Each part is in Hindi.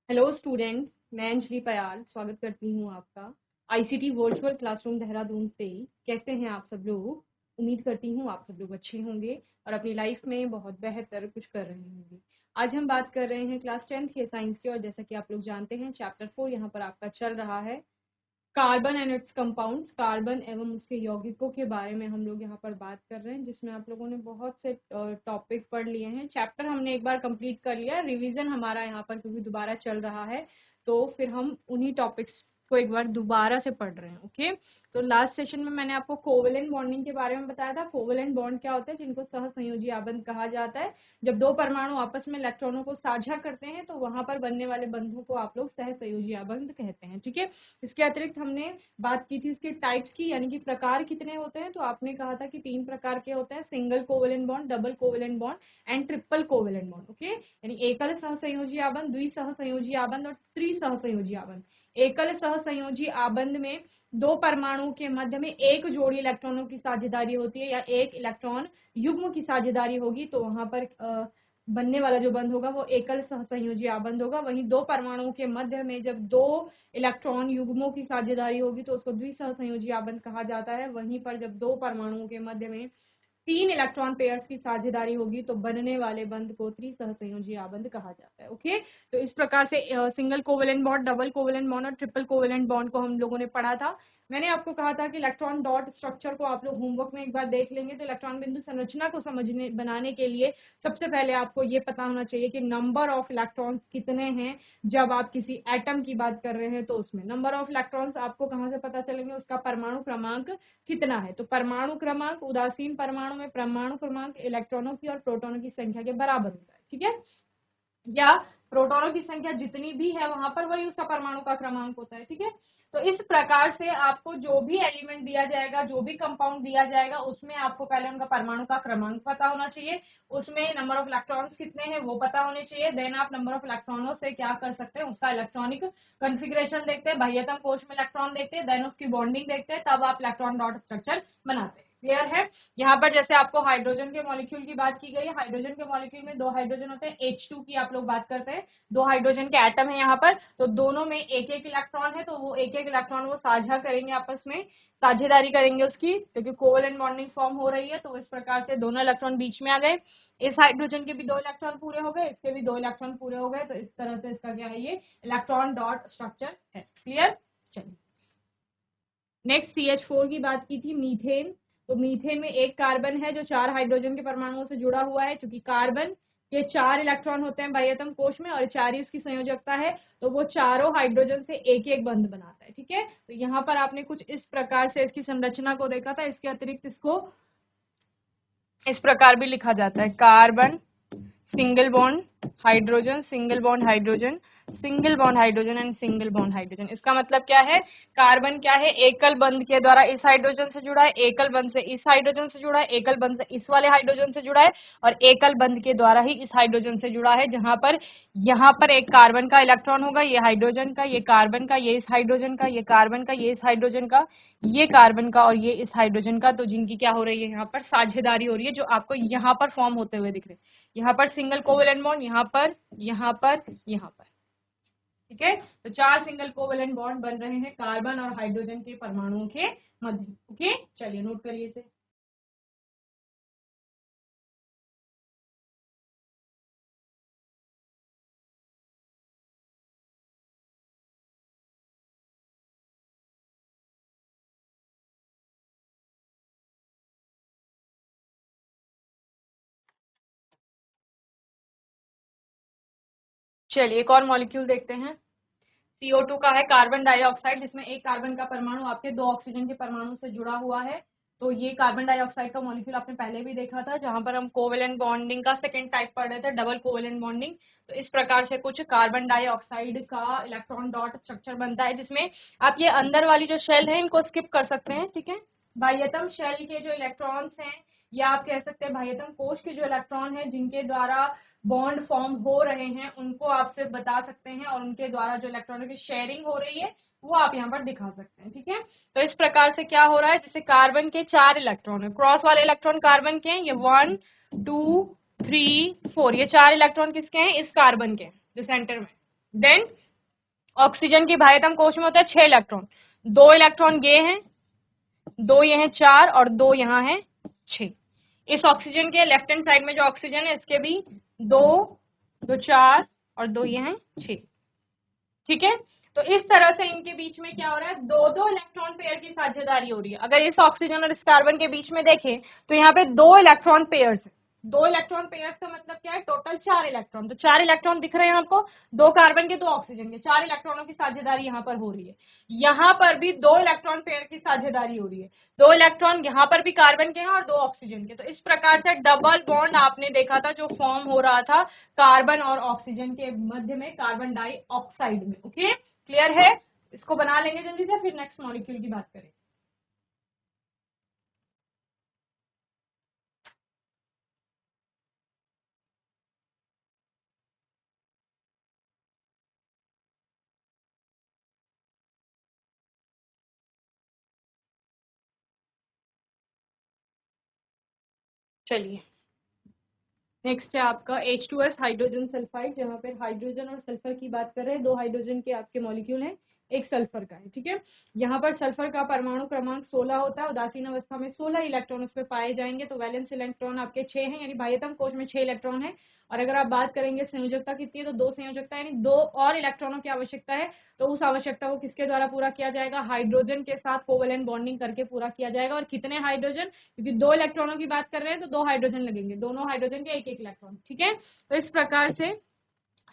हेलो स्टूडेंट्स, मैं अंजलि पयाल स्वागत करती हूँ आपका आईसीटी वर्चुअल क्लासरूम देहरादून से। कैसे हैं आप सब लोग? उम्मीद करती हूँ आप सब लोग अच्छे होंगे और अपनी लाइफ में बहुत बेहतर कुछ कर रहे होंगे। आज हम बात कर रहे हैं क्लास 10th के साइंस की, और जैसा कि आप लोग जानते हैं चैप्टर 4 यहाँ पर आपका चल रहा है। Carbon and it's compounds, carbon एवं उसके यौगिकों के बारे में हम लोग यहाँ पर बात कर रहे हैं, जिसमें आप लोगों ने बहुत से टॉपिक पढ़ लिए हैं। चैप्टर हमने एक बार कंप्लीट कर लिया, रिवीजन हमारा यहाँ पर क्योंकि दोबारा चल रहा है, तो फिर हम उन्हीं टॉपिक्स को एक बार दोबारा से पढ़ रहे हैं। ओके, तो लास्ट सेशन में मैंने आपको कोवेलेंट बॉन्डिंग के बारे में बताया था। कोवेलेंट बॉन्ड क्या होते हैं? जिनको सहसंयोजी आबंध कहा जाता है। जब दो परमाणु आपस में इलेक्ट्रॉनों को साझा करते हैं तो वहां पर बनने वाले बंधों को आप लोग सहसंयोजी आबंध कहते हैं। ठीक है, इसके अतिरिक्त हमने बात की थी इसके टाइप्स की, यानी कि प्रकार कितने होते हैं। तो आपने कहा था कि 3 प्रकार के होते हैं: single covalent bond, double covalent bond and triple covalent bond. Okay, यानी एकल सहसंयोजी आबंध, द्विसहसंयोजी आबंध और त्रिसहसंयोजी आबंध। एकल सहसंयोजी आबंध में दो परमाणु के मध्य में एक जोड़ी इलेक्ट्रॉनों की साझेदारी होती है या एक इलेक्ट्रॉन युग्म की साझेदारी होगी, तो वहां पर बनने वाला जो बंध होगा वो एकल सहसंयोजी आबंध होगा। वहीं दो परमाणुओं के मध्य में जब दो इलेक्ट्रॉन युग्मों की साझेदारी होगी तो उसको द्विसहसंयोजी आबंध कहा जाता है। वहीं पर जब दो परमाणुओं के मध्य में 3 इलेक्ट्रॉन पेयर्स की साझेदारी होगी तो बनने वाले बंध को त्रिसहसंयोजी आबंध कहा जाता है। ओके, तो इस प्रकार से single covalent bond, double covalent bond और ट्रिपल कोवेलेंट बॉन्ड को हम लोगों ने पढ़ा था। मैंने आपको कहा था कि इलेक्ट्रॉन डॉट स्ट्रक्चर को आप लोग होमवर्क में एक बार देख लेंगे। तो इलेक्ट्रॉन बिंदु संरचना को समझने बनाने के लिए सबसे पहले आपको ये पता होना चाहिए कि नंबर ऑफ इलेक्ट्रॉन्स कितने हैं। जब आप किसी एटम की बात कर रहे हैं तो उसमें नंबर ऑफ इलेक्ट्रॉन्स आपको कहाँ से पता चलेंगे? उसका परमाणु क्रमांक कितना है। तो परमाणु क्रमांक, उदासीन परमाणु में परमाणु क्रमांक इलेक्ट्रॉनों की और प्रोटॉनों की संख्या के बराबर होता है। ठीक है, या प्रोटॉनों की संख्या जितनी भी है वहां पर वही उसका परमाणु का क्रमांक होता है। ठीक है, तो इस प्रकार से आपको जो भी एलिमेंट दिया जाएगा, जो भी कंपाउंड दिया जाएगा, उसमें आपको पहले उनका परमाणु का क्रमांक पता होना चाहिए, उसमें नंबर ऑफ इलेक्ट्रॉन्स कितने हैं वो पता होने चाहिए। देन आप नंबर ऑफ इलेक्ट्रॉनों से क्या कर सकते हैं? उसका इलेक्ट्रॉनिक कन्फिग्रेशन देखते हैं, बाह्यतम कोश में इलेक्ट्रॉन देखते हैं, देन उसकी बॉन्डिंग देखते हैं, तब आप इलेक्ट्रॉन डॉट स्ट्रक्चर बनाते हैं। क्लियर है? यहाँ पर जैसे आपको हाइड्रोजन के मॉलिक्यूल की बात की गई है, हाइड्रोजन के मॉलिक्यूल में 2 हाइड्रोजन होते हैं। H2 की आप लोग बात करते हैं, 2 हाइड्रोजन के एटम है यहाँ पर, तो दोनों में एक एक इलेक्ट्रॉन है, तो वो एक एक इलेक्ट्रॉन वो साझा करेंगे, आपस में साझेदारी करेंगे उसकी, क्योंकि कोवेलेंट बॉन्डिंग फॉर्म हो रही है। तो इस प्रकार से दोनों इलेक्ट्रॉन बीच में आ गए। इस हाइड्रोजन के भी 2 इलेक्ट्रॉन पूरे हो गए, इसके भी 2 इलेक्ट्रॉन पूरे हो गए। तो इस तरह से इसका क्या है? ये इलेक्ट्रॉन डॉट स्ट्रक्चर है। क्लियर? चलिए, नेक्स्ट CH4 की बात की थी, मीथेन। तो मीथेन में एक कार्बन है जो 4 हाइड्रोजन के परमाणुओं से जुड़ा हुआ है। क्योंकि कार्बन के 4 इलेक्ट्रॉन होते हैं बाह्यतम कोश में और 4 ही उसकी संयोजकता है, तो वो चारों हाइड्रोजन से एक एक बंध बनाता है। ठीक है, तो यहाँ पर आपने कुछ इस प्रकार से इसकी संरचना को देखा था। इसके अतिरिक्त इसको इस प्रकार भी लिखा जाता है: carbon single bond hydrogen, single bond hydrogen, single bond hydrogen and single bond hydrogen. इसका मतलब क्या है? कार्बन क्या है? एकल बंध के द्वारा इस हाइड्रोजन से जुड़ा है, एकल बंध से इस हाइड्रोजन से जुड़ा है, एकल बंध से इस वाले हाइड्रोजन से जुड़ा है, और एकल बंध के द्वारा ही इस हाइड्रोजन से जुड़ा है। जहां पर यहाँ पर एक कार्बन का इलेक्ट्रॉन होगा, ये हाइड्रोजन का, ये कार्बन का, ये इस हाइड्रोजन का, ये कार्बन का, ये इस हाइड्रोजन का, ये कार्बन का और ये इस हाइड्रोजन का। तो जिनकी क्या हो रही है? यहाँ पर साझेदारी हो रही है, जो आपको यहाँ पर फॉर्म होते हुए दिख रहे हैं। यहाँ पर सिंगल कोवेलेंट बॉन्ड, यहाँ पर, यहाँ पर, यहाँ पर। ठीक है, तो 4 सिंगल कोवेलेंट बॉन्ड बन रहे हैं कार्बन और हाइड्रोजन के परमाणुओं के मध्य। ओके, चलिए नोट करिए इसे। चलिए एक और मॉलिक्यूल देखते हैं। CO2 का है कार्बन डाइऑक्साइड, जिसमें एक कार्बन का परमाणु आपके 2 ऑक्सीजन के परमाणु से जुड़ा हुआ है। तो ये कार्बन डाइऑक्साइड का मॉलिक्यूल आपने पहले भी देखा था, जहां पर हम कोवेलेंट बॉन्डिंग का सेकंड टाइप पढ़ रहे थे, डबल कोवेलेंट बॉन्डिंग। तो इस प्रकार से कुछ कार्बन डाइऑक्साइड का इलेक्ट्रॉन डॉट स्ट्रक्चर बनता है, जिसमें आप ये अंदर वाली जो शेल है इनको स्किप कर सकते हैं। ठीक है, बाह्यतम शेल के जो इलेक्ट्रॉन्स हैं, या आप कह सकते हैं बाह्यतम कोश के जो इलेक्ट्रॉन है जिनके द्वारा बॉन्ड फॉर्म हो रहे हैं, उनको आप सिर्फ बता सकते हैं, और उनके द्वारा जो इलेक्ट्रॉनों की शेयरिंग हो रही है वो आप यहाँ पर दिखा सकते हैं। ठीक है, तो इस प्रकार से क्या हो रहा है? जैसे कार्बन के 4 इलेक्ट्रॉन है, क्रॉस वाले इलेक्ट्रॉन कार्बन के हैं, ये 1 2 3 4, ये 4 इलेक्ट्रॉन किसके हैं? इस कार्बन के, जो सेंटर में। देन ऑक्सीजन की बाह्यतम कोश में होता है 6 इलेक्ट्रॉन, 2 इलेक्ट्रॉन ये हैं, 2 ये हैं 4 और 2 यहाँ हैं 6। इस ऑक्सीजन के लेफ्ट हैंड साइड में जो ऑक्सीजन है इसके भी 2, 2 4 और 2 ये हैं 6। ठीक है, तो इस तरह से इनके बीच में क्या हो रहा है, दो दो इलेक्ट्रॉन पेयर की साझेदारी हो रही है। अगर इस ऑक्सीजन और इस कार्बन के बीच में देखें तो यहाँ पे 2 इलेक्ट्रॉन पेयर्स है। 2 इलेक्ट्रॉन पेयर्स का मतलब क्या है, टोटल 4 इलेक्ट्रॉन। तो 4 इलेक्ट्रॉन दिख रहे हैं आपको, 2 कार्बन के 2 ऑक्सीजन के, 4 इलेक्ट्रॉनों की साझेदारी यहाँ पर हो रही है। यहाँ पर भी 2 इलेक्ट्रॉन पेयर की साझेदारी हो रही है, 2 इलेक्ट्रॉन यहाँ पर भी कार्बन के हैं और 2 ऑक्सीजन के। तो इस प्रकार से डबल बॉन्ड आपने देखा था जो फॉर्म हो रहा था कार्बन और ऑक्सीजन के मध्य में, कार्बन डाइऑक्साइड में। ओके, क्लियर है? इसको बना लेंगे जल्दी से, फिर नेक्स्ट मॉलिक्यूल की बात करें। चलिए, नेक्स्ट है आपका H2S हाइड्रोजन सल्फाइड, जहां पर हाइड्रोजन और सल्फर की बात कर रहे हैं। 2 हाइड्रोजन के आपके मॉलिक्यूल हैं, एक सल्फर का है। ठीक है, यहाँ पर सल्फर का परमाणु क्रमांक 16 होता है, उदासीन अवस्था में 16 इलेक्ट्रॉन उस पर पाए जाएंगे। तो वैलेंस इलेक्ट्रॉन आपके 6 हैं, यानी बाह्यतम कोश में 6 इलेक्ट्रॉन है। और अगर आप बात करेंगे संयोजकता कितनी है, तो 2 संयोजकता, यानी 2 और इलेक्ट्रॉनों की आवश्यकता है। तो उस आवश्यकता को किसके द्वारा पूरा किया जाएगा, हाइड्रोजन के साथ कोवेलेंट बॉन्डिंग करके पूरा किया जाएगा। और कितने हाइड्रोजन, क्योंकि 2 इलेक्ट्रॉनों की बात कर रहे हैं तो 2 हाइड्रोजन लगेंगे, दोनों हाइड्रोजन के एक एक इलेक्ट्रॉन। ठीक है, तो इस प्रकार से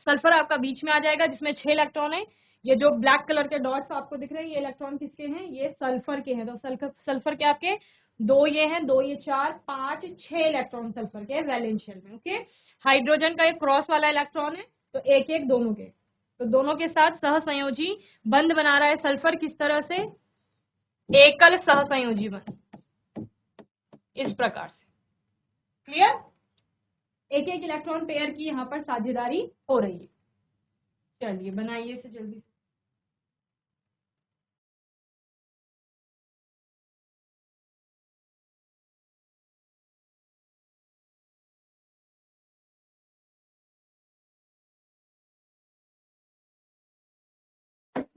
सल्फर आपका बीच में आ जाएगा जिसमें 6 इलेक्ट्रॉन है। ये जो ब्लैक कलर के डॉट्स आपको दिख रहे हैं, ये इलेक्ट्रॉन किसके हैं, ये सल्फर के हैं। तो सल्फर के आपके 2 ये हैं, 2 ये 4 5 6 इलेक्ट्रॉन सल्फर के वैलेंस शेल में। ओके, हाइड्रोजन का एक क्रॉस वाला इलेक्ट्रॉन है, तो एक एक दोनों के, तो दोनों के साथ सहसंयोजी बंध बना रहा है सल्फर। किस तरह से, एकल सहसंयोजी बंध, इस प्रकार से। क्लियर, एक एक इलेक्ट्रॉन पेयर की यहाँ पर साझेदारी हो रही है। चलिए बनाइए इसे जल्दी से।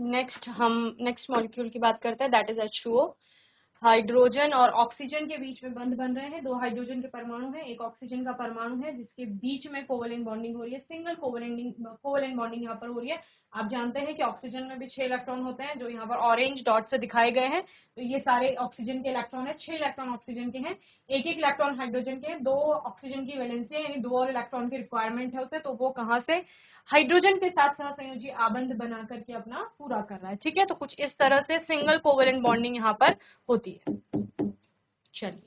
नेक्स्ट मॉलिक्यूल की बात करते हैं, दैट इज H2O। हाइड्रोजन और ऑक्सीजन के बीच में बंध बन रहे हैं। 2 हाइड्रोजन के परमाणु हैं, एक ऑक्सीजन का परमाणु है जिसके बीच में कोवेलेंट बॉन्डिंग हो रही है। सिंगल कोवेलेंट बॉन्डिंग यहाँ पर हो रही है। आप जानते हैं कि ऑक्सीजन में भी 6 इलेक्ट्रॉन होते हैं, जो यहाँ पर ऑरेंज डॉट से दिखाए गए हैं। तो ये सारे ऑक्सीजन के इलेक्ट्रॉन है, 6 इलेक्ट्रॉन ऑक्सीजन के हैं, एक एक इलेक्ट्रॉन हाइड्रोजन के हैं। 2 ऑक्सीजन की वैलेंसी है, यानी 2 और इलेक्ट्रॉन की रिक्वायरमेंट है उसे, तो वो कहाँ से, हाइड्रोजन के साथ सहसंयोजी आबंध बना करके अपना पूरा कर रहा है। ठीक है, तो कुछ इस तरह से सिंगल कोवेलेंट बॉन्डिंग यहाँ पर होती है। चलिए,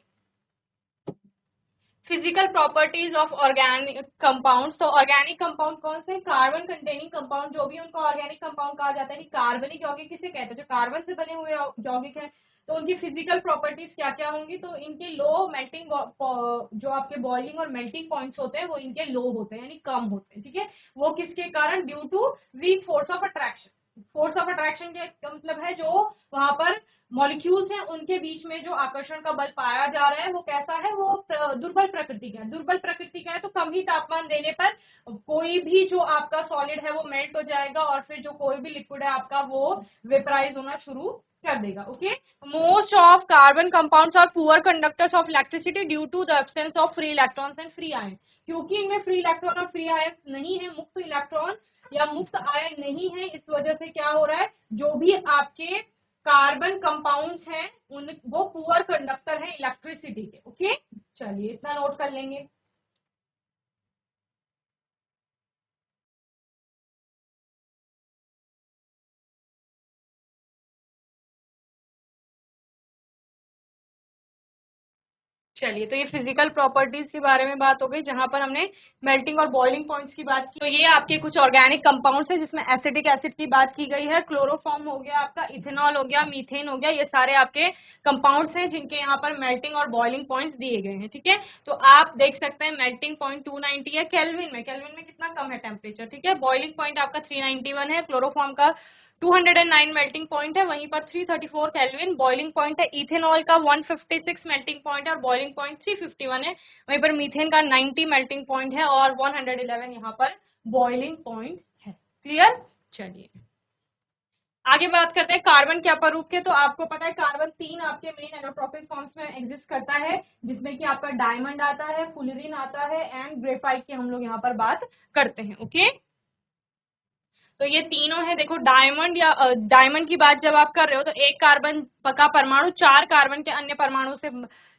physical properties of organic compounds. तो ऑर्गेनिक कंपाउंड कौन से, कार्बन कंटेनिंग कंपाउंड जो भी उनको ऑर्गेनिक कंपाउंड कहा जाता है। कार्बनिक यौगिक किसे कहते हैं, जो कार्बन से बने हुए यौगिक हैं। तो उनकी फिजिकल प्रॉपर्टीज क्या क्या होंगी, तो इनके लो मेल्टिंग, जो आपके बॉइलिंग और मेल्टिंग पॉइंट्स होते हैं वो इनके लो होते हैं, यानी कम होते हैं। ठीक है, वो किसके कारण, due to weak force of attraction. Force of attraction का मतलब है जो वहां पर मॉलिक्यूल्स हैं उनके बीच में जो आकर्षण का बल पाया जा रहा है वो कैसा है, वो दुर्बल प्रकृति का है। दुर्बल प्रकृति का है तो कम ही तापमान देने पर कोई भी जो आपका सॉलिड है वो मेल्ट हो जाएगा, और फिर जो कोई भी लिक्विड है आपका वो वेपराइज होना शुरू कर देगा। Okay, most of carbon compounds are poor conductors of electricity due to the absence of free electrons and free ion. क्योंकि इनमें फ्री इलेक्ट्रॉन और फ्री आयन नहीं है, मुक्त इलेक्ट्रॉन या मुक्त आयन नहीं है, इस वजह से क्या हो रहा है, जो भी आपके कार्बन कंपाउंड्स हैं उन वो पुअर कंडक्टर है इलेक्ट्रिसिटी के। ओके, चलिए इतना नोट कर लेंगे। चलिए, तो ये फिजिकल प्रॉपर्टीज के बारे में बात हो गई, जहां पर हमने मेल्टिंग और बॉइलिंग पॉइंट्स की बात की। तो ये आपके कुछ ऑर्गेनिक कंपाउंड्स है जिसमें एसिडिक एसिड की बात की गई है, क्लोरोफॉर्म हो गया आपका, इथेनॉल हो गया, मीथेन हो गया, ये सारे आपके कंपाउंड्स हैं जिनके यहाँ पर मेल्टिंग और बॉइलिंग पॉइंट्स दिए गए हैं। ठीक है, तो आप देख सकते हैं मेल्टिंग पॉइंट 290 है केल्विन में, केल्विन में कितना कम है टेम्परेचर। ठीक है, बॉइलिंग पॉइंट आपका 391 है, क्लोरोफॉर्म का 209 मेल्टिंग पॉइंट है, वहीं पर 334 केल्विन बॉइलिंग पॉइंट है। इथेनॉल का 156 मेल्टिंग पॉइंट है और बॉइलिंग पॉइंट 351 है। वहीं पर मीथेन का 90 मेल्टिंग पॉइंट है और 111 यहाँ पर बॉइलिंग पॉइंट है। क्लियर। चलिए आगे बात करते हैं कार्बन के अपरूप के। तो आपको पता है कार्बन 3 आपके मेन एलोट्रॉपिक फॉर्म्स में एग्जिस्ट करता है, जिसमें कि आपका डायमंड आता है, फुलरिन आता है एंड ग्रेफाइट की हम लोग यहाँ पर बात करते हैं। ओके, तो ये तीनों है। देखो डायमंड या डायमंड की बात जब आप कर रहे हो तो एक कार्बन का परमाणु 4 कार्बन के अन्य परमाणु से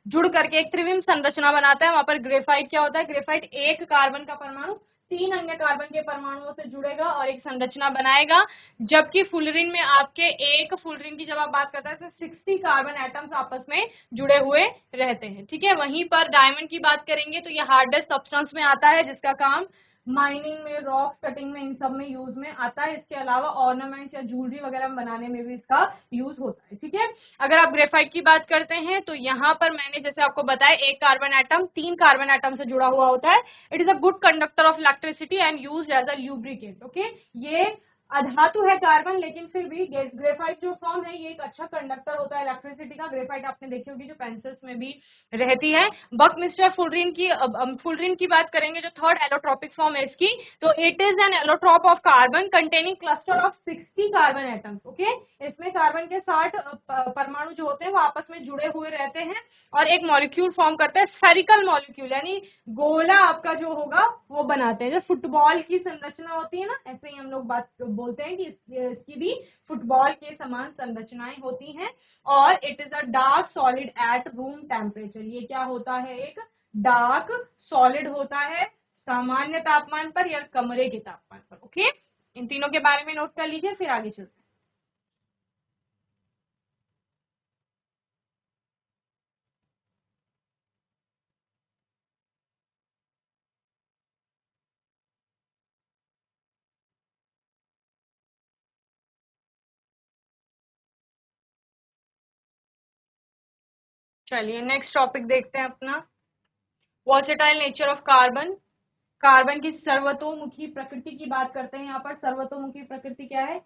जुड़ करके एक त्रिविम संरचना बनाता है। वहां पर ग्रेफाइट क्या होता है, ग्रेफाइट एक कार्बन का परमाणु 3 अन्य कार्बन के परमाणुओं से जुड़ेगा और एक संरचना बनाएगा। जबकि फुलरिन में आपके एक फुलरिन की जब आप बात करते हैं तो 60 कार्बन एटम्स आपस में जुड़े हुए रहते हैं। ठीक है, वहीं पर डायमंड की बात करेंगे तो ये हार्डेस्ट सब्सटेंस में आता है, जिसका काम माइनिंग में, रॉक कटिंग में, इन सब में यूज में आता है। इसके अलावा ऑर्नामेंट्स या ज्वेलरी वगैरह बनाने में भी इसका यूज होता है। ठीक है, अगर आप ग्रेफाइट की बात करते हैं तो यहाँ पर मैंने जैसे आपको बताया एक कार्बन एटम 3 कार्बन एटम से जुड़ा हुआ होता है। It is a good conductor of electricity and use as a lubricant. Okay, ये अधातु है कार्बन, लेकिन फिर भी ग्रेफाइट जो फॉर्म है ये एक अच्छा कंडक्टर होता है इलेक्ट्रिसिटी का। ग्रेफाइट आपने देखी होगी जो पेंसिल्स में भी रहती है। बकमिस्टर फुलरिन की बात करेंगे जो थर्ड एलोट्रॉपिक फॉर्म है इसकी, तो it is an allotrope of carbon containing cluster of 60 carbon atoms. Okay, इसमें कार्बन के 60 परमाणु जो होते हैं वो आपस में जुड़े हुए रहते हैं और एक मॉलिक्यूल फॉर्म करते हैं, स्फेरिकल मॉलिक्यूल, यानी गोला आपका जो होगा वो बनाते हैं। जो फुटबॉल की संरचना होती है ना, ऐसे ही हम लोग बात बोलते हैं कि इसकी भी फुटबॉल के समान संरचनाएं होती हैं। और it is a dark solid at room temperature. ये क्या होता है, एक डार्क सॉलिड होता है सामान्य तापमान पर या कमरे के तापमान पर। ओके, इन तीनों के बारे में नोट कर लीजिए, फिर आगे चलते हैं। चलिए नेक्स्ट टॉपिक देखते हैं अपना, versatile nature of carbon. Carbon की सर्वतोमुखी प्रकृति की बात करते हैं। यहाँ पर सर्वतोमुखी प्रकृति क्या है,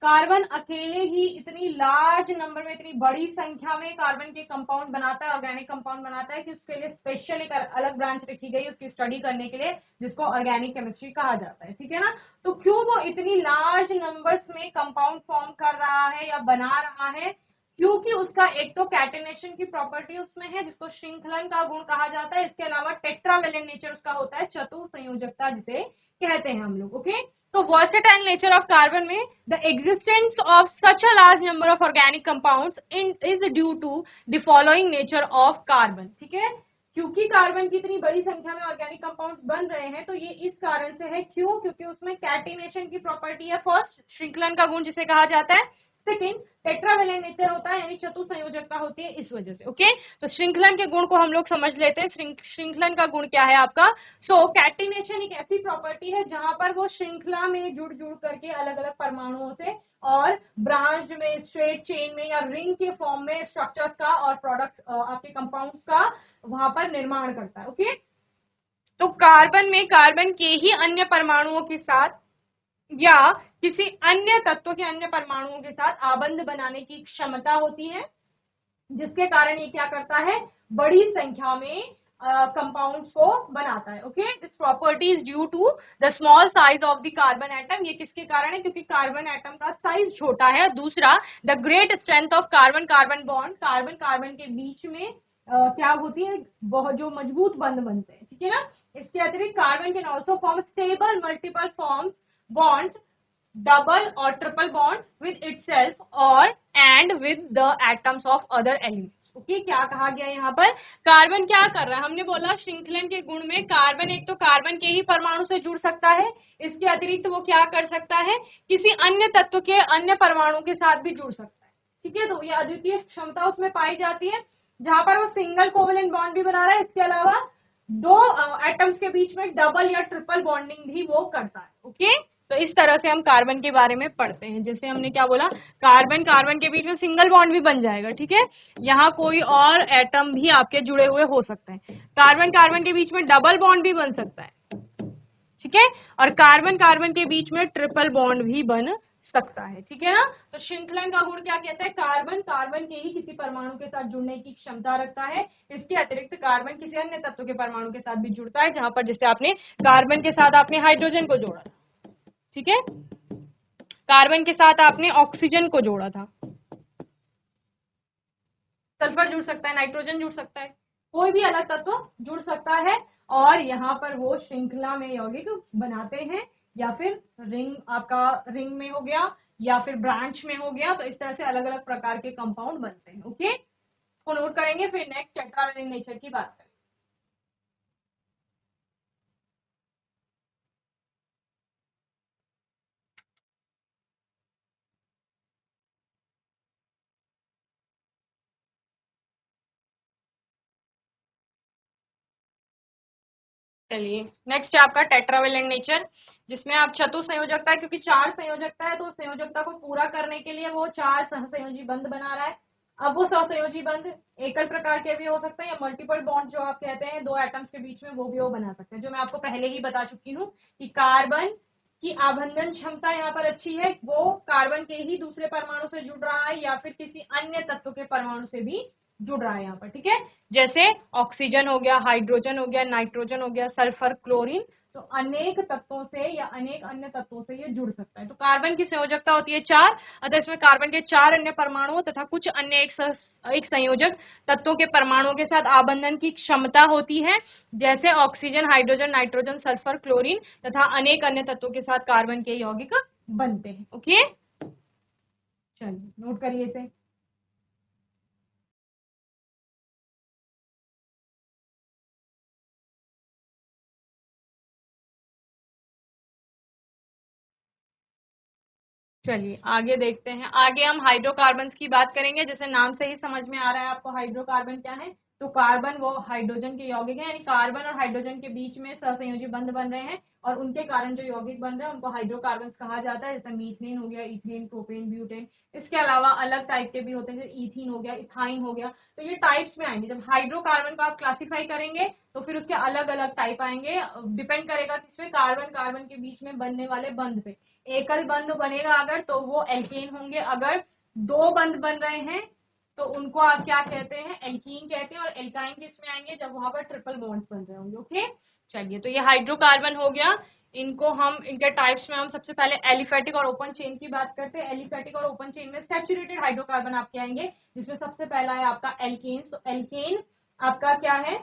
कार्बन अकेले ही इतनी लार्ज नंबर में, इतनी बड़ी संख्या में कार्बन के कंपाउंड बनाता है, ऑर्गेनिक कंपाउंड बनाता है कि उसके लिए स्पेशल एक अलग ब्रांच रखी गई उसकी स्टडी करने के लिए, जिसको ऑर्गेनिक केमिस्ट्री कहा जाता है। ठीक है ना, तो क्यों वो इतनी लार्ज नंबर्स में कंपाउंड फॉर्म कर रहा है या बना रहा है, क्योंकि उसका एक तो कैटेनेशन की प्रॉपर्टी उसमें है जिसको श्रृंखलन का गुण कहा जाता है। इसके अलावा टेट्रावेलेंट नेचर उसका होता है, चतुसंयोजकता जिसे कहते हैं हम लोग। Okay, so versatile nature of carbon में the existence of such a large number of organic compounds is due to the following nature of carbon। ठीक है, क्योंकि कार्बन की इतनी बड़ी संख्या में ऑर्गेनिक कंपाउंड्स बन रहे हैं तो ये इस कारण से है। क्यों, क्योंकि उसमें कैटिनेशन की प्रॉपर्टी है, फर्स्ट श्रृंखलन का गुण जिसे कहा जाता है, सेकेंड टेट्रावेलेंट नेचर होता है यानी चतुसंयोजकता होती है इस वजह से। ओके, तो श्रृंखलन के गुण को हम लोग समझ लेते हैं। श्रृंखलन का गुण क्या है आपका, सो कैटिनेशन एक ऐसी प्रॉपर्टी है जहां पर वो श्रृंखला में जुड़ जुड़ करके अलग अलग परमाणुओं से और ब्रांच में, स्ट्रेट चेन में या रिंग के फॉर्म में स्ट्रक्चर्स का और प्रोडक्ट आपके कंपाउंड्स का वहां पर निर्माण करता है। ओके, तो कार्बन में कार्बन के ही अन्य परमाणुओं के साथ या किसी अन्य तत्व के अन्य परमाणुओं के साथ आबंध बनाने की क्षमता होती है, जिसके कारण ये क्या करता है, बड़ी संख्या में कंपाउंड्स को बनाता है। Okay, this property is due to the small size of the carbon atom. ये किसके कारण है, क्योंकि कार्बन एटम का साइज छोटा है। दूसरा, the great strength of carbon carbon bond, carbon carbon के बीच में क्या होती है, बहुत जो मजबूत बंध बनते हैं। ठीक है ना, इसके अतिरिक्त carbon can also form stable multiple forms bonds, double और ट्रिपल बॉन्ड्स विद इटसेल्फ और and with the atoms of other elements. Okay, क्या कहा गया यहाँ पर, कार्बन क्या कर रहा है, हमने बोला श्रृंखलन के गुण में कार्बन एक तो कार्बन के ही परमाणु से जुड़ सकता है, इसके अतिरिक्त वो क्या कर सकता है, किसी अन्य तत्व के अन्य परमाणु के साथ भी जुड़ सकता है। ठीक है, तो ये अद्वितीय क्षमता उसमें पाई जाती है जहां पर वो सिंगल कोवेलेंट बॉन्ड भी बना रहा है, इसके अलावा दो एटम्स के बीच में डबल या ट्रिपल बॉन्डिंग भी वो करता है। ओके, तो इस तरह से हम कार्बन के बारे में पढ़ते हैं। जैसे हमने क्या बोला, कार्बन कार्बन के बीच में सिंगल बॉन्ड भी बन जाएगा। ठीक है, यहाँ कोई और एटम भी आपके जुड़े हुए हो सकते हैं। कार्बन कार्बन के बीच में डबल बॉन्ड भी बन सकता है। ठीक है, और कार्बन कार्बन के बीच में ट्रिपल बॉन्ड भी बन सकता है। ठीक है ना, तो श्रृंखलन का गुण क्या कहता है, कार्बन कार्बन के ही किसी परमाणु के साथ जुड़ने की क्षमता रखता है। इसके अतिरिक्त कार्बन किसी अन्य तत्व के परमाणु के साथ भी जुड़ता है, जहां पर जैसे आपने कार्बन के साथ आपने हाइड्रोजन को जोड़ा। ठीक है, कार्बन के साथ आपने ऑक्सीजन को जोड़ा था। सल्फर जुड़ सकता है, नाइट्रोजन जुड़ सकता है, कोई भी अलग तत्व जुड़ सकता है और यहाँ पर वो श्रृंखला में यौगिक बनाते हैं, या फिर रिंग, आपका रिंग में हो गया या फिर ब्रांच में हो गया, तो इस तरह से अलग अलग प्रकार के कंपाउंड बनते हैं। ओके, इसको नोट करेंगे, फिर नेक्स्ट टेट्रावेलेंट नेचर की बात करेंगे। चलिए, नेक्स्ट है आपका टेट्रावेलेंट नेचर, जिसमें आप चतुसंयोजकता है, क्योंकि चार संयोजकता है तो संयोजकता को पूरा करने के लिए वो चार सहसंयोजी बंध बना रहा है। अब वो सहसंयोजी बंध एकल प्रकार के भी हो सकते हैं या मल्टीपल बॉन्ड जो आप कहते हैं दो एटम्स के बीच में, वो भी वो बना सकते हैं, जो मैं आपको पहले ही बता चुकी हूँ कि कार्बन की आबंधन क्षमता यहाँ पर अच्छी है, वो कार्बन के ही दूसरे परमाणु से जुड़ रहा है या फिर किसी अन्य तत्व के परमाणु से भी जुड़ रहा है यहाँ पर, ठीक है। जैसे ऑक्सीजन हो गया, हाइड्रोजन हो गया, नाइट्रोजन हो गया, सल्फर, क्लोरीन, तो अनेक तत्वों से या अनेक अन्य तत्वों से ये जुड़ सकता है। तो कार्बन की संयोजकता होती है 4, अतः इसमें कार्बन के 4 अन्य परमाणुओं तथा कुछ अन्य एक संयोजक तत्वों के परमाणुओं के साथ आबंधन की क्षमता होती है, जैसे oxygen, hydrogen, nitrogen, sulphur, chlorine तथा अनेक अन्य तत्वों के साथ कार्बन के यौगिक बनते हैं। ओके, चलिए नोट करिए इसे। चलिए आगे देखते हैं। आगे हम हाइड्रोकार्बन की बात करेंगे। जैसे नाम से ही समझ में आ रहा है आपको हाइड्रोकार्बन क्या है, तो कार्बन वो हाइड्रोजन के यौगिक है, यानी कार्बन और हाइड्रोजन के बीच में सहसंयोजी बंध बन रहे हैं और उनके कारण जो यौगिक बन रहे हैं उनको हाइड्रोकार्बन कहा जाता है। जैसे मीथेन हो गया, इथेन, प्रोपेन, ब्यूटेन। इसके अलावा अलग टाइप के भी होते हैं, जैसे इथीन हो गया, इथाइन हो गया। तो ये टाइप्स में आएंगे। जब हाइड्रोकार्बन को आप क्लासिफाई करेंगे तो फिर उसके अलग अलग टाइप आएंगे, डिपेंड करेगा किसपे, कार्बन कार्बन के बीच में बनने वाले बंध पे। एकल बंध बनेगा अगर तो वो एल्केन होंगे, अगर दो बंध बन रहे हैं तो उनको आप क्या कहते हैं, एल्कीन कहते हैं। और एल्काइन किस में आएंगे, जब वहां पर ट्रिपल बॉन्ड्स बन रहे होंगे। ओके, चलिए, तो ये हाइड्रोकार्बन हो गया। इनको हम इनके टाइप्स में हम सबसे पहले एलिफेटिक और ओपन चेन की बात करते हैं। एलिफेटिक और ओपन चेन में सैचुरेटेड हाइड्रोकार्बन आपके आएंगे, जिसमें सबसे पहला है आपका एल्केन। तो एल्केन आपका क्या है,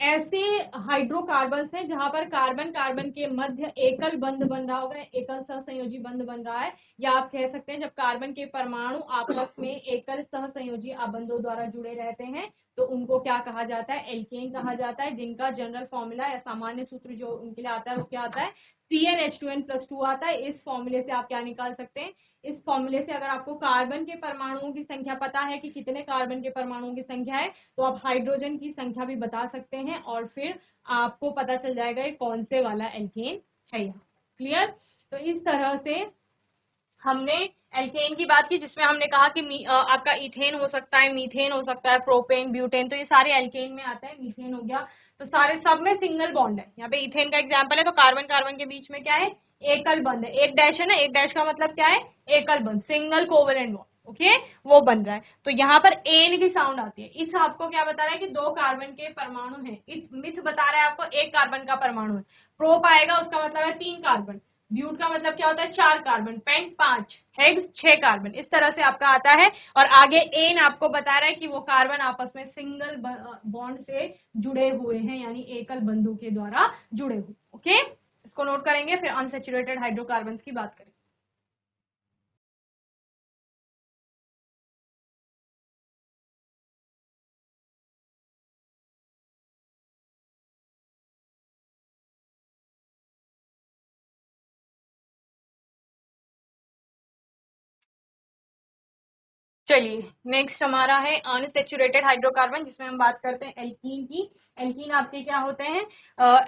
ऐसे हाइड्रोकार्बन हैं जहां पर कार्बन कार्बन के मध्य एकल बंध बन रहा होगा, एकल सहसंयोजी बंध बन रहा है, या आप कह सकते हैं जब कार्बन के परमाणु आपस में एकल सहसंयोजी आबंधों द्वारा जुड़े रहते हैं तो उनको क्या कहा जाता है, एल्केन कहा जाता है, जिनका जनरल फॉर्मूला या सामान्य सूत्र जो उनके लिए आता है वो क्या आता है, CnH2n+2 आता है। इस फॉर्मूले से आप क्या निकाल सकते हैं, इस फॉर्मूले से अगर आपको कार्बन के परमाणुओं की संख्या पता है कि कितने कार्बन के परमाणुओं की संख्या है, तो आप हाइड्रोजन की संख्या भी बता सकते हैं और फिर आपको पता चल जाएगा ये कौन से वाला एल्केन है यहाँ। क्लियर। तो इस तरह से हमने एल्केन की बात की, जिसमें हमने कहा कि आपका इथेन हो सकता है, मीथेन हो सकता है, प्रोपेन, ब्यूटेन, तो ये सारे एल्केन में आता है। मीथेन हो गया, तो सारे सब में सिंगल बॉन्ड है। यहाँ पे इथेन का एग्जांपल है, तो कार्बन कार्बन के बीच में क्या है, एकल बंध है। एक डैश है ना, एक डैश का मतलब क्या है, एकल बंध, सिंगल कोवेलेंट बॉन्ड। ओके, वो बन रहा है। तो यहाँ पर एन की साउंड आती है। इस आपको क्या बता रहा है कि दो कार्बन के परमाणु हैं। इस मिथ बता रहा है आपको एक कार्बन का परमाणु है। प्रोप आएगा, उसका मतलब है 3 कार्बन। ब्यूट का मतलब क्या होता है, 4 कार्बन। Paint 5, hex 6 carbon. इस तरह से आपका आता है। और आगे एन आपको बता रहा है कि वो कार्बन आपस में सिंगल बॉन्ड से जुड़े हुए हैं, यानी एकल बंधों के द्वारा जुड़े हुए। ओके, इसको नोट करेंगे, फिर अनसेचुरेटेड हाइड्रोकार्बन की बात करेंगे। चलिए, नेक्स्ट हमारा है अनसेचुरेटेड हाइड्रोकार्बन, जिसमें हम बात करते हैं एल्कीन की। एल्कीन आपके क्या होते हैं,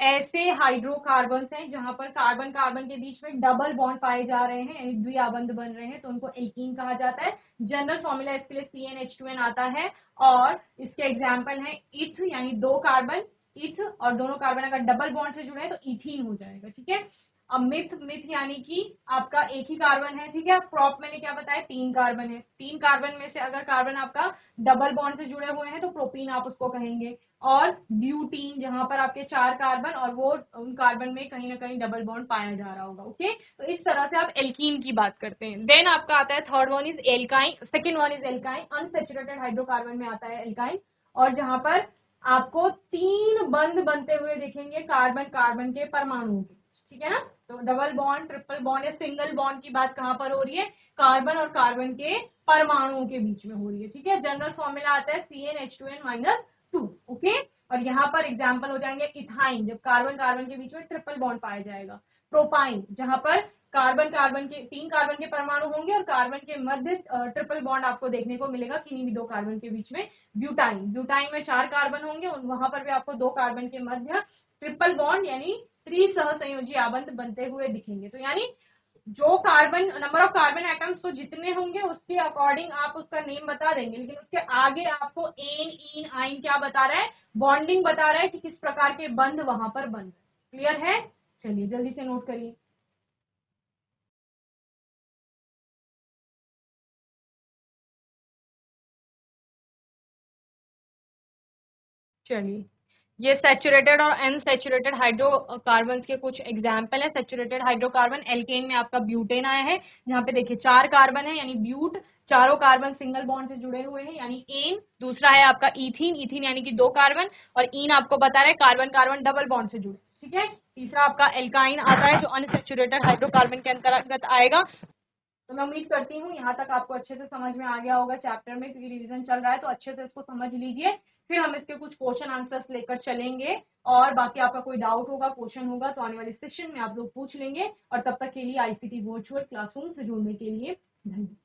ऐसे हाइड्रोकार्बन हैं जहां पर कार्बन कार्बन के बीच में डबल बॉन्ड पाए जा रहे हैं, यानी द्विआबंध बन रहे हैं, तो उनको एल्कीन कहा जाता है। जनरल फॉर्मूला इसके लिए CnH2n आता है। और इसके एग्जाम्पल है इथ, यानी 2 कार्बन, इथ, और दोनों कार्बन अगर डबल बॉन्ड से जुड़े हैं तो इथीन हो जाएगा। ठीक है, अब मिथ मिथ यानी कि आपका एक ही कार्बन है, ठीक है। प्रॉप मैंने क्या बताया, 3 कार्बन है। 3 कार्बन में से अगर कार्बन आपका डबल बॉन्ड से जुड़े हुए हैं तो प्रोपीन आप उसको कहेंगे। और ब्यूटीन जहां पर आपके 4 कार्बन और वो उन कार्बन में कहीं ना कहीं डबल बॉन्ड पाया जा रहा होगा, ओके। तो इस तरह से आप एल्कीन की बात करते हैं। देन आपका आता है third one is alkyne, second one is alkyne, unsaturated hydrocarbon में आता है एल्काइन, और जहां पर आपको 3 बंध बनते हुए दिखेंगे कार्बन कार्बन के परमाणुओं के, ठीक है ना। तो डबल बॉन्ड, ट्रिपल बॉन्ड या सिंगल बॉन्ड की बात कहां पर हो रही है, कार्बन और कार्बन के परमाणुओं के बीच में हो रही है, ठीक है। जनरल फॉर्मूला आता है CnH2n-2, ओके। और यहाँ पर एग्जाम्पल हो जाएंगे इथाइन, जब कार्बन कार्बन के बीच में ट्रिपल बॉन्ड पाया जाएगा। प्रोपाइन, जहां पर कार्बन कार्बन के 3 कार्बन के परमाणु होंगे और कार्बन के मध्य ट्रिपल बॉन्ड आपको देखने को मिलेगा किन्हीं भी 2 कार्बन के बीच में। ब्यूटाइन, ब्यूटाइन में 4 कार्बन होंगे और वहां पर भी आपको 2 कार्बन के मध्य ट्रिपल बॉन्ड यानी त्रिसहसंयोजी आबंध बनते हुए दिखेंगे। तो यानी जो carbon number of carbon atoms तो जितने होंगे उसके अकॉर्डिंग आप उसका नेम बता देंगे, लेकिन उसके आगे आपको एन इन आइन क्या बता रहा है, बॉन्डिंग बता रहा है कि किस प्रकार के बंध वहां पर बन रहे। क्लियर है, चलिए जल्दी से नोट करिए। चलिए, ये सैचुरेटेड और अनसैचुरेटेड हाइड्रोकार्बन के कुछ एग्जाम्पल है। सैचुरेटेड हाइड्रोकार्बन एल्केन में आपका ब्यूटेन आया है, जहां पे देखिए 4 कार्बन है यानी ब्यूट, चारों कार्बन सिंगल बॉन्ड से जुड़े हुए हैं यानी एन। दूसरा है आपका इथीन, इथीन यानी कि 2 कार्बन, और इन आपको बता रहे कार्बन कार्बन डबल बॉन्ड से जुड़े, ठीक है। तीसरा आपका एल्काइन आता है जो अनसैचुरेटेड हाइड्रोकार्बन के अंतर्गत आएगा। तो मैं उम्मीद करती हूँ यहाँ तक आपको अच्छे से समझ में आ गया होगा चैप्टर में, क्योंकि रिवीजन चल रहा है तो अच्छे से इसको समझ लीजिए। फिर हम इसके कुछ क्वेश्चन आंसर्स लेकर चलेंगे, और बाकी आपका कोई डाउट होगा, क्वेश्चन होगा तो आने वाले सेशन में आप लोग पूछ लेंगे। और तब तक के लिए आईसीटी वर्चुअल क्लासरूम से जुड़ने के लिए धन्यवाद।